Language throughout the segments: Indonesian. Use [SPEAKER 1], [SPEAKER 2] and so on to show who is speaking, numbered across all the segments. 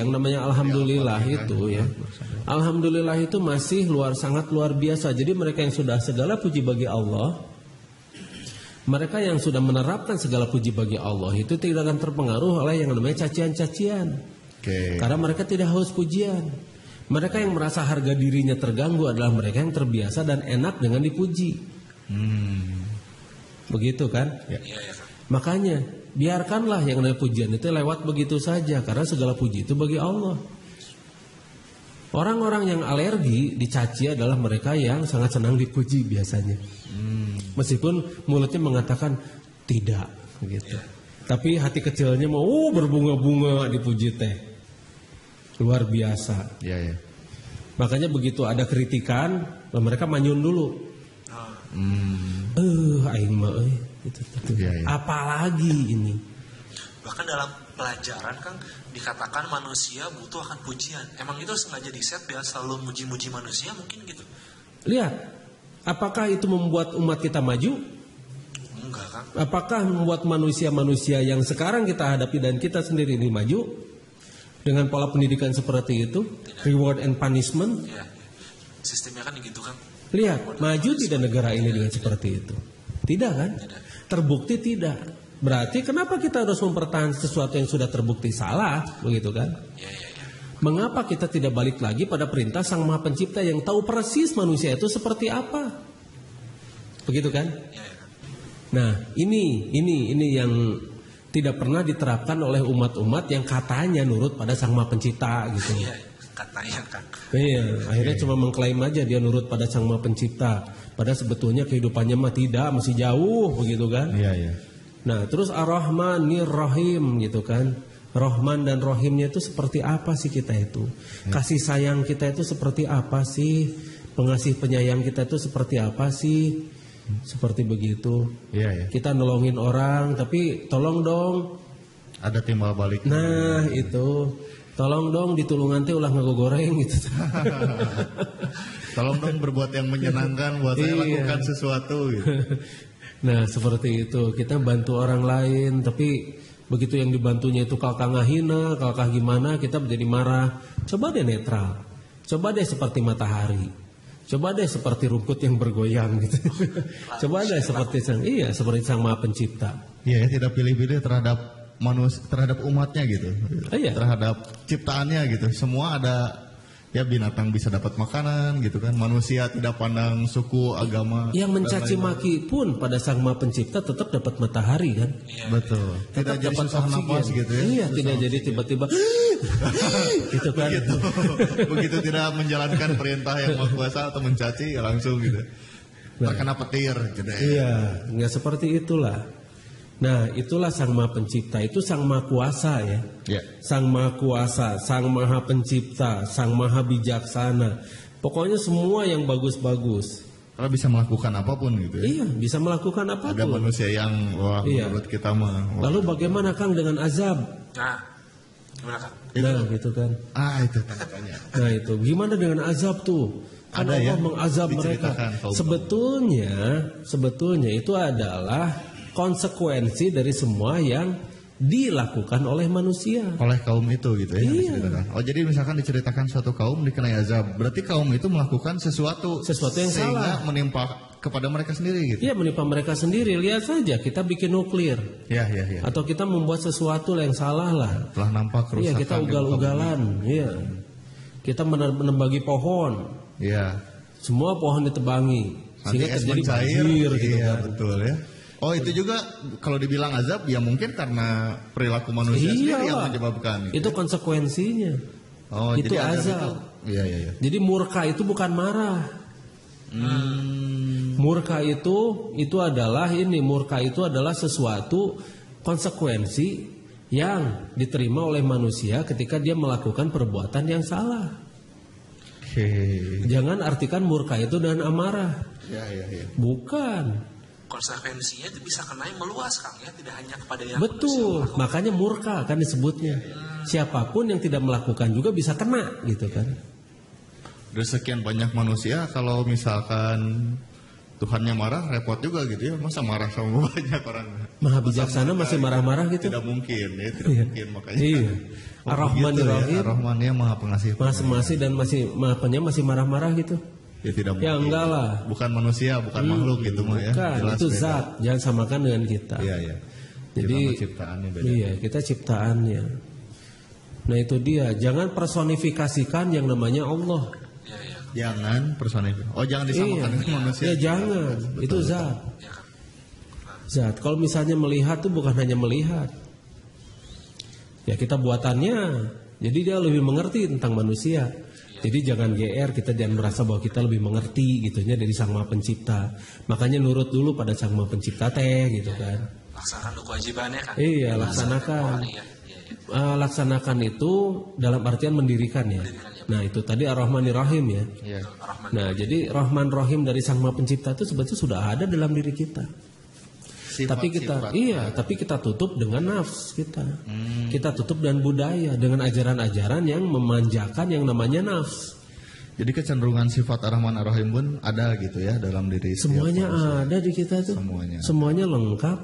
[SPEAKER 1] yang namanya alhamdulillah itu ya. Alhamdulillah itu masih sangat luar biasa. Jadi mereka yang sudah segala puji bagi Allah, mereka yang sudah menerapkan segala puji bagi Allah itu tidak akan terpengaruh oleh yang namanya cacian-cacian. Karena mereka tidak haus pujian. Mereka yang merasa harga dirinya terganggu adalah mereka yang terbiasa dan enak dengan dipuji. Begitu kan? Ya. Makanya biarkanlah yang namanya pujian itu lewat begitu saja, karena segala puji itu bagi Allah. Orang-orang yang alergi dicaci adalah mereka yang sangat senang dipuji biasanya. Meskipun mulutnya mengatakan tidak gitu. Tapi hati kecilnya mau berbunga-bunga dipuji teh. Luar biasa. Ya. Makanya begitu ada kritikan, mereka manyun dulu. Aing mah gitu. Ya. Apalagi ini.
[SPEAKER 2] Bahkan dalam pelajaran Kang dikatakan manusia butuh akan pujian. Emang itu sengaja di-set biar selalu muji-muji manusia mungkin gitu.
[SPEAKER 1] Lihat, apakah itu membuat umat kita maju?
[SPEAKER 2] Enggak Kang.
[SPEAKER 1] Apakah membuat manusia-manusia yang sekarang kita hadapi dan kita sendiri ini maju? Dengan pola pendidikan seperti itu, reward and punishment.
[SPEAKER 2] Ya. Sistemnya kan gitu Kang.
[SPEAKER 1] Lihat, maju tidak negara ini dengan seperti itu? Tidak kan? Terbukti tidak. Berarti kenapa kita harus mempertahankan sesuatu yang sudah terbukti salah, begitu kan?
[SPEAKER 2] Ya.
[SPEAKER 1] Mengapa kita tidak balik lagi pada perintah Sang Maha Pencipta yang tahu persis manusia itu seperti apa? Begitu kan?
[SPEAKER 2] Ya.
[SPEAKER 1] Nah, ini yang tidak pernah diterapkan oleh umat-umat yang katanya nurut pada Sang Maha Pencipta gitu.
[SPEAKER 2] Iya, katanya Kang.
[SPEAKER 1] Iya, akhirnya cuma mengklaim aja dia nurut pada Sang Maha Pencipta. Padahal sebetulnya kehidupannya mah tidak, masih jauh begitu kan?
[SPEAKER 3] Iya.
[SPEAKER 1] Nah, terus Ar-Rahmanir Rahim gitu kan. Rahman dan Rahimnya itu seperti apa sih kita itu? Kasih sayang kita itu seperti apa sih? Pengasih penyayang kita itu seperti apa sih? Seperti begitu.
[SPEAKER 3] Iya.
[SPEAKER 1] Kita nolongin orang, tapi tolong dong.
[SPEAKER 3] Ada timbal balik.
[SPEAKER 1] Nah, itu. Tolong dong ditulungan teh ulah ngegoreng gitu.
[SPEAKER 3] Tolong dong berbuat yang menyenangkan, buat saya lakukan sesuatu gitu.
[SPEAKER 1] Nah, seperti itu. Kita bantu orang lain, tapi begitu yang dibantunya itu kakak ngahina, kakak gimana, kita menjadi marah. Coba deh netral. Coba deh seperti matahari. Coba deh seperti rumput yang bergoyang gitu. Coba deh seperti Sang Maha Pencipta.
[SPEAKER 3] Iya, tidak pilih-pilih terhadap manusia, terhadap umatnya gitu.
[SPEAKER 1] Iya.
[SPEAKER 3] Terhadap ciptaannya gitu. Semua ada. Ya, binatang bisa dapat makanan gitu kan. Manusia tidak pandang suku, agama.
[SPEAKER 1] Yang mencaci maki pun pada Sang Maha Pencipta tetap dapat matahari kan?
[SPEAKER 3] Ya. Betul.
[SPEAKER 1] Tetap
[SPEAKER 3] tidak
[SPEAKER 1] dapat
[SPEAKER 3] jadi susah napas gitu ya.
[SPEAKER 1] Iya, tidak jadi tiba-tiba gitu kan.
[SPEAKER 3] Begitu tidak menjalankan perintah yang Maha Kuasa atau mencaci ya langsung gitu. Terkena petir gitu.
[SPEAKER 1] Iya, enggak seperti itulah. Nah, itulah Sang Maha Pencipta, itu Sang Maha Kuasa ya. Sang Maha Kuasa, Sang Maha Pencipta, Sang Maha Bijaksana. Pokoknya semua yang bagus-bagus.
[SPEAKER 3] Karena bisa melakukan apapun gitu ya.
[SPEAKER 1] Iya, bisa melakukan apapun.
[SPEAKER 3] Ada manusia yang menurut kita mah.
[SPEAKER 1] Lalu bagaimana Kang dengan azab?
[SPEAKER 2] Nah, gimana Kang?
[SPEAKER 1] Nah, gitu kan.
[SPEAKER 3] Itu tanya.
[SPEAKER 1] Nah, itu gimana dengan azab tuh? Ada Allah mengazab mereka. Sebetulnya itu adalah konsekuensi dari semua yang dilakukan oleh manusia,
[SPEAKER 3] oleh kaum itu gitu ya.
[SPEAKER 1] Iya.
[SPEAKER 3] Oh, jadi misalkan diceritakan suatu kaum dikenai azab, berarti kaum itu melakukan sesuatu
[SPEAKER 1] yang salah,
[SPEAKER 3] menimpa kepada mereka sendiri gitu.
[SPEAKER 1] Iya, menimpa mereka sendiri. Lihat saja kita bikin nuklir.
[SPEAKER 3] Iya.
[SPEAKER 1] Atau kita membuat sesuatu yang salah lah.
[SPEAKER 3] Telah nampak kerusakan.
[SPEAKER 1] Iya, kita ugal-ugalan. Iya. Kita menebagi pohon.
[SPEAKER 3] Iya.
[SPEAKER 1] Semua pohon ditebangi sehingga terjadi banjir gitu
[SPEAKER 3] kan.
[SPEAKER 1] Betul
[SPEAKER 3] ya. Oh, itu juga kalau dibilang azab ya mungkin karena perilaku manusia sendiri yang menyebabkan.
[SPEAKER 1] Itu konsekuensinya.
[SPEAKER 3] Oh,
[SPEAKER 1] itu
[SPEAKER 3] jadi
[SPEAKER 1] azab.
[SPEAKER 3] Iya.
[SPEAKER 1] Jadi murka itu bukan marah. Murka itu adalah sesuatu konsekuensi yang diterima oleh manusia ketika dia melakukan perbuatan yang salah. Jangan artikan murka itu dengan amarah.
[SPEAKER 3] Iya.
[SPEAKER 1] Bukan.
[SPEAKER 2] Konsekuensinya itu bisa kena yang meluas Kang ya, tidak hanya kepada yang
[SPEAKER 1] betul, makanya murka kan disebutnya. Siapapun yang tidak melakukan juga bisa kena gitu kan.
[SPEAKER 3] Dari sekian banyak manusia, kalau misalkan Tuhannya marah repot juga gitu ya, masa marah sama banyak orang.
[SPEAKER 1] Maha bijaksana masih marah-marah gitu.
[SPEAKER 3] Tidak mungkin ya, tidak mungkin makanya.
[SPEAKER 1] Iya. Ar-Rahman
[SPEAKER 3] Begitu
[SPEAKER 1] Ar-Rahim.
[SPEAKER 3] ya, Ar-Rahman ya maha pengasih.
[SPEAKER 1] Masih dan masih masih marah-marah gitu.
[SPEAKER 3] Ya tidak mungkin.
[SPEAKER 1] Ya enggak lah.
[SPEAKER 3] Bukan manusia, bukan makhluk gitu mah ya.
[SPEAKER 1] Bukan,
[SPEAKER 3] Jelas
[SPEAKER 1] itu
[SPEAKER 3] beda.
[SPEAKER 1] zat, jangan samakan dengan kita.
[SPEAKER 3] Iya, iya.
[SPEAKER 1] Jadi
[SPEAKER 3] Kita mah ciptaannya beda.
[SPEAKER 1] iya, kita ciptaannya. Nah itu dia, jangan personifikasikan yang namanya Allah.
[SPEAKER 2] Iya, iya.
[SPEAKER 3] Jangan personifikasi. Oh, jangan disamakan dengan manusia.
[SPEAKER 1] Ya jangan,
[SPEAKER 3] Betul.
[SPEAKER 1] itu zat.
[SPEAKER 2] Ya kan?
[SPEAKER 1] Zat. Kalau misalnya melihat tuh bukan hanya melihat. Ya kita buatannya. Jadi dia lebih mengerti tentang manusia. Jadi jangan GR, kita jangan merasa bahwa kita lebih mengerti gitunya dari Sang Maha Pencipta. Makanya nurut dulu pada Sang Maha Pencipta gitu kan.
[SPEAKER 2] Laksanakan kewajibannya kan.
[SPEAKER 1] Iya, laksanakan.
[SPEAKER 2] Iya, iya.
[SPEAKER 1] Laksanakan itu dalam artian mendirikan ya. Nah itu tadi Ar-Rahman Ar-Rahim ya.
[SPEAKER 3] Iya.
[SPEAKER 2] Rahman.
[SPEAKER 1] Nah jadi Rahman Rahim dari Sang Maha Pencipta itu sebetulnya sudah ada dalam diri kita. Tapi kita tutup dengan nafs kita. Kita tutup dengan budaya, dengan ajaran-ajaran yang memanjakan yang namanya nafs.
[SPEAKER 3] Jadi kecenderungan sifat Ar-Rahman Ar-Rahim pun ada gitu ya dalam diri setiap
[SPEAKER 1] Semuanya
[SPEAKER 3] manusia.
[SPEAKER 1] ada di kita tuh.
[SPEAKER 3] Semuanya
[SPEAKER 1] lengkap.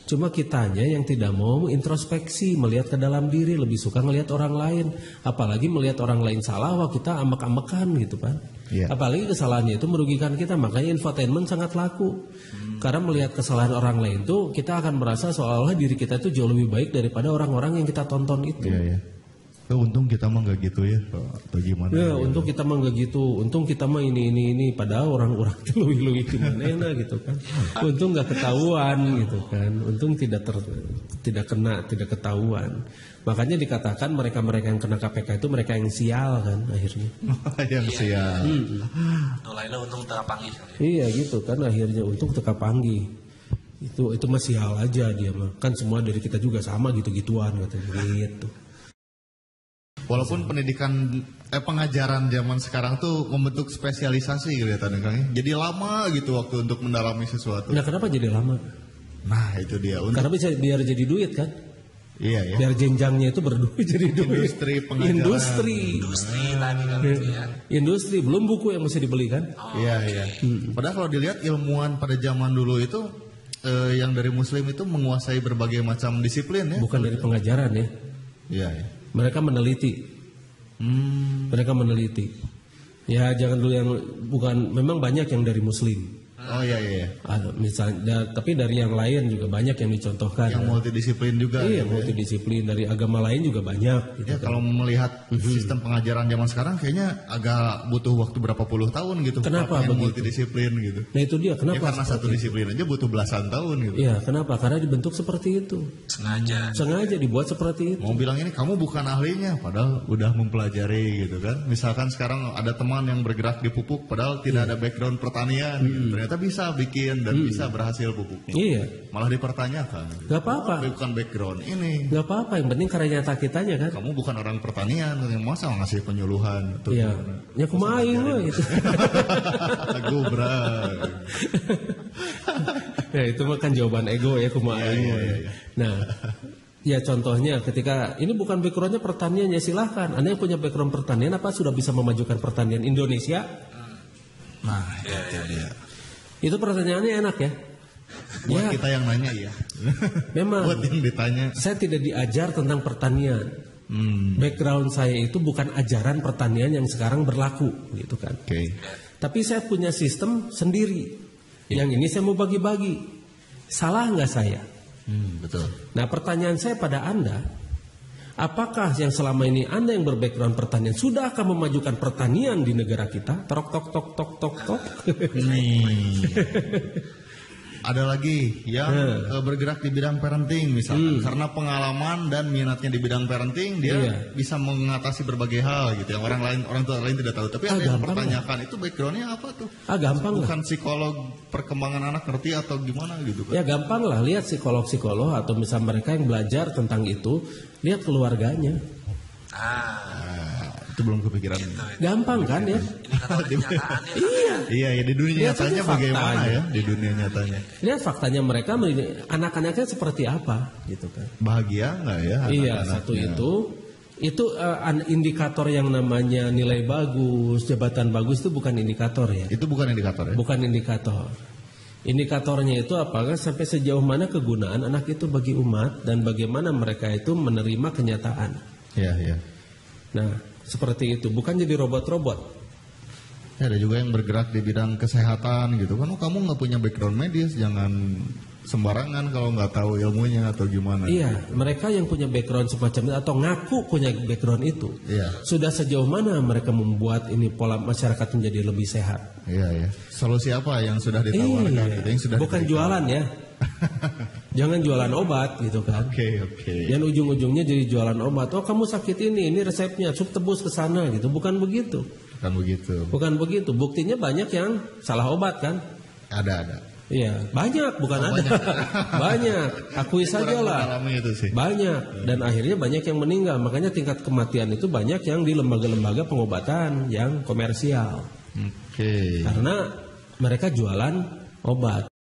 [SPEAKER 1] Cuma kitanya yang tidak mau introspeksi, melihat ke dalam diri, lebih suka melihat orang lain. Apalagi melihat orang lain salah, wah kita ambek-ambekan gitu kan.
[SPEAKER 3] Iya.
[SPEAKER 1] Apalagi kesalahannya itu merugikan kita, makanya infotainment sangat laku. Karena melihat kesalahan orang lain tuh kita akan merasa seolah-olah diri kita itu jauh lebih baik daripada orang-orang yang kita tonton itu.
[SPEAKER 3] Iya, iya. Untung kita mah nggak gitu ya, atau gimana?
[SPEAKER 1] Ya, untung kita mah nggak gitu. Untung kita mah ini. Padahal orang-orang itu lebih gimana gitu kan. Untung nggak ketahuan gitu kan. Untung tidak ketahuan. Makanya dikatakan mereka yang kena KPK itu mereka yang sial kan akhirnya.
[SPEAKER 3] Yang sial.
[SPEAKER 2] Nulaina untung terapanggih.
[SPEAKER 1] Iya gitu kan akhirnya untung teka panggih. Itu mah sial aja dia mah. Kan semua dari kita juga sama gitu-gituan katanya gitu.
[SPEAKER 3] Walaupun pengajaran zaman sekarang tuh membentuk spesialisasi kelihatan Kang ya. Jadi lama gitu waktu untuk mendalami sesuatu.
[SPEAKER 1] Nah kenapa jadi lama?
[SPEAKER 3] Nah itu dia.
[SPEAKER 1] Karena biar jadi duit kan.
[SPEAKER 3] Iya ya.
[SPEAKER 1] Biar jenjangnya itu berduit jadi duit.
[SPEAKER 3] Industri pengajaran.
[SPEAKER 2] Industri tadi kan gitu ya.
[SPEAKER 1] Industri belum buku yang mesti dibeli kan.
[SPEAKER 3] Iya. Padahal kalau dilihat ilmuwan pada zaman dulu itu yang dari Muslim itu menguasai berbagai macam disiplin ya.
[SPEAKER 1] Bukan dari pengajaran ya.
[SPEAKER 3] Iya.
[SPEAKER 1] Mereka meneliti. Mereka meneliti. Ya jangan dulu yang bukan. Memang banyak yang dari Muslim.
[SPEAKER 3] Oh iya.
[SPEAKER 1] Misalnya, tapi dari yang lain juga banyak yang dicontohkan.
[SPEAKER 3] Yang multidisiplin juga.
[SPEAKER 1] Iya,
[SPEAKER 3] gitu
[SPEAKER 1] multidisiplin dari agama lain juga banyak. Gitu
[SPEAKER 3] ya
[SPEAKER 1] kan.
[SPEAKER 3] kalau melihat sistem pengajaran zaman sekarang kayaknya agak butuh waktu berapa puluh tahun gitu.
[SPEAKER 1] Kenapa
[SPEAKER 3] yang
[SPEAKER 1] begitu?
[SPEAKER 3] multidisiplin gitu.
[SPEAKER 1] Nah itu dia kenapa?
[SPEAKER 3] Ya, karena satu disiplin aja butuh belasan tahun gitu.
[SPEAKER 1] Iya, kenapa? Karena dibentuk seperti itu.
[SPEAKER 2] Sengaja
[SPEAKER 1] Dibuat seperti itu.
[SPEAKER 3] Mau bilang ini kamu bukan ahlinya, padahal udah mempelajari gitu kan. Misalkan sekarang ada teman yang bergerak di pupuk, padahal tidak ada background pertanian. Gitu. Ternyata bisa bikin dan bisa berhasil pupuknya.
[SPEAKER 1] Iya.
[SPEAKER 3] Malah dipertanyakan.
[SPEAKER 1] Gak apa-apa.
[SPEAKER 3] Bukan background ini.
[SPEAKER 1] Gak apa-apa. Yang penting karya nyata kitanya kan.
[SPEAKER 3] Kamu bukan orang pertanian, yang masa ngasih penyuluhan? Tuh,
[SPEAKER 1] Iya. Ya kumaha aing gitu.
[SPEAKER 3] Gubrak.
[SPEAKER 1] Ya itu mah kan jawaban ego ya kumaha aing.
[SPEAKER 3] Iya.
[SPEAKER 1] Nah, ya contohnya ketika ini bukan backgroundnya pertanian ya silahkan. Anda yang punya background pertanian apa sudah bisa memajukan pertanian Indonesia?
[SPEAKER 3] Nah, itu dia.
[SPEAKER 1] Itu pertanyaannya enak ya.
[SPEAKER 3] Buat kita yang nanya ya.
[SPEAKER 1] Memang.
[SPEAKER 3] Buat yang ditanya.
[SPEAKER 1] Saya tidak diajar tentang pertanian. Background saya itu bukan ajaran pertanian yang sekarang berlaku, gitu kan.
[SPEAKER 3] Oke.
[SPEAKER 1] Tapi saya punya sistem sendiri. Yang ini saya mau bagi-bagi. Salah nggak saya?
[SPEAKER 3] Betul.
[SPEAKER 1] Nah pertanyaan saya pada Anda, apakah yang selama ini Anda yang berbackground pertanian sudah akan memajukan pertanian di negara kita? Tok.
[SPEAKER 3] Nih. Ada lagi yang bergerak di bidang parenting misalkan karena pengalaman dan minatnya di bidang parenting dia bisa mengatasi berbagai hal gitu yang orang tua lain tidak tahu. Tapi ada yang mempertanyakan itu backgroundnya apa tuh?
[SPEAKER 1] Gampang
[SPEAKER 3] Bukan
[SPEAKER 1] lah.
[SPEAKER 3] psikolog perkembangan anak ngerti atau gimana gitu kan?
[SPEAKER 1] Ya gampang lah, lihat psikolog atau misal mereka yang belajar tentang itu, lihat keluarganya.
[SPEAKER 3] Itu belum kepikiran.
[SPEAKER 1] Gampang kan ya?
[SPEAKER 3] Iya, di dunia
[SPEAKER 1] Lihat
[SPEAKER 3] nyatanya
[SPEAKER 1] saja
[SPEAKER 3] bagaimana
[SPEAKER 1] faktanya.
[SPEAKER 3] ya di dunia nyatanya.
[SPEAKER 1] Lihat faktanya mereka, anak-anaknya seperti apa gitu kan.
[SPEAKER 3] Bahagia nggak ya?
[SPEAKER 1] Iya,
[SPEAKER 3] anak-anaknya?
[SPEAKER 1] satu itu. Itu indikator yang namanya nilai bagus, jabatan bagus itu bukan indikator ya.
[SPEAKER 3] Itu bukan indikator ya?
[SPEAKER 1] Bukan indikator. Indikatornya itu apakah sampai sejauh mana kegunaan anak itu bagi umat dan bagaimana mereka itu menerima kenyataan.
[SPEAKER 3] Iya, iya.
[SPEAKER 1] Nah, seperti itu, bukan jadi robot-robot.
[SPEAKER 3] Ya, ada juga yang bergerak di bidang kesehatan gitu kan. Oh, kamu nggak punya background medis, jangan sembarangan kalau nggak tahu ilmunya atau gimana.
[SPEAKER 1] Iya, mereka yang punya background semacam itu atau ngaku punya background itu.
[SPEAKER 3] Iya.
[SPEAKER 1] Sudah sejauh mana mereka membuat ini pola masyarakat menjadi lebih sehat?
[SPEAKER 3] Iya, iya. Solusi apa yang sudah ditawarkan gitu, yang sudah
[SPEAKER 1] bukan
[SPEAKER 3] diberikan.
[SPEAKER 1] Jualan ya. Jangan jualan obat gitu kan.
[SPEAKER 3] Oke.
[SPEAKER 1] Dan ujung-ujungnya jadi jualan obat. Oh, kamu sakit ini resepnya, sup tebus ke sana gitu. Bukan begitu. Bukan begitu. Buktinya banyak yang salah obat kan?
[SPEAKER 3] Ada.
[SPEAKER 1] Iya, banyak, bukan ada. Banyak, akui saja lah. Banyak, dan akhirnya banyak yang meninggal. Makanya tingkat kematian itu banyak yang di lembaga-lembaga pengobatan yang komersial.
[SPEAKER 3] Oke.
[SPEAKER 1] Karena mereka jualan obat.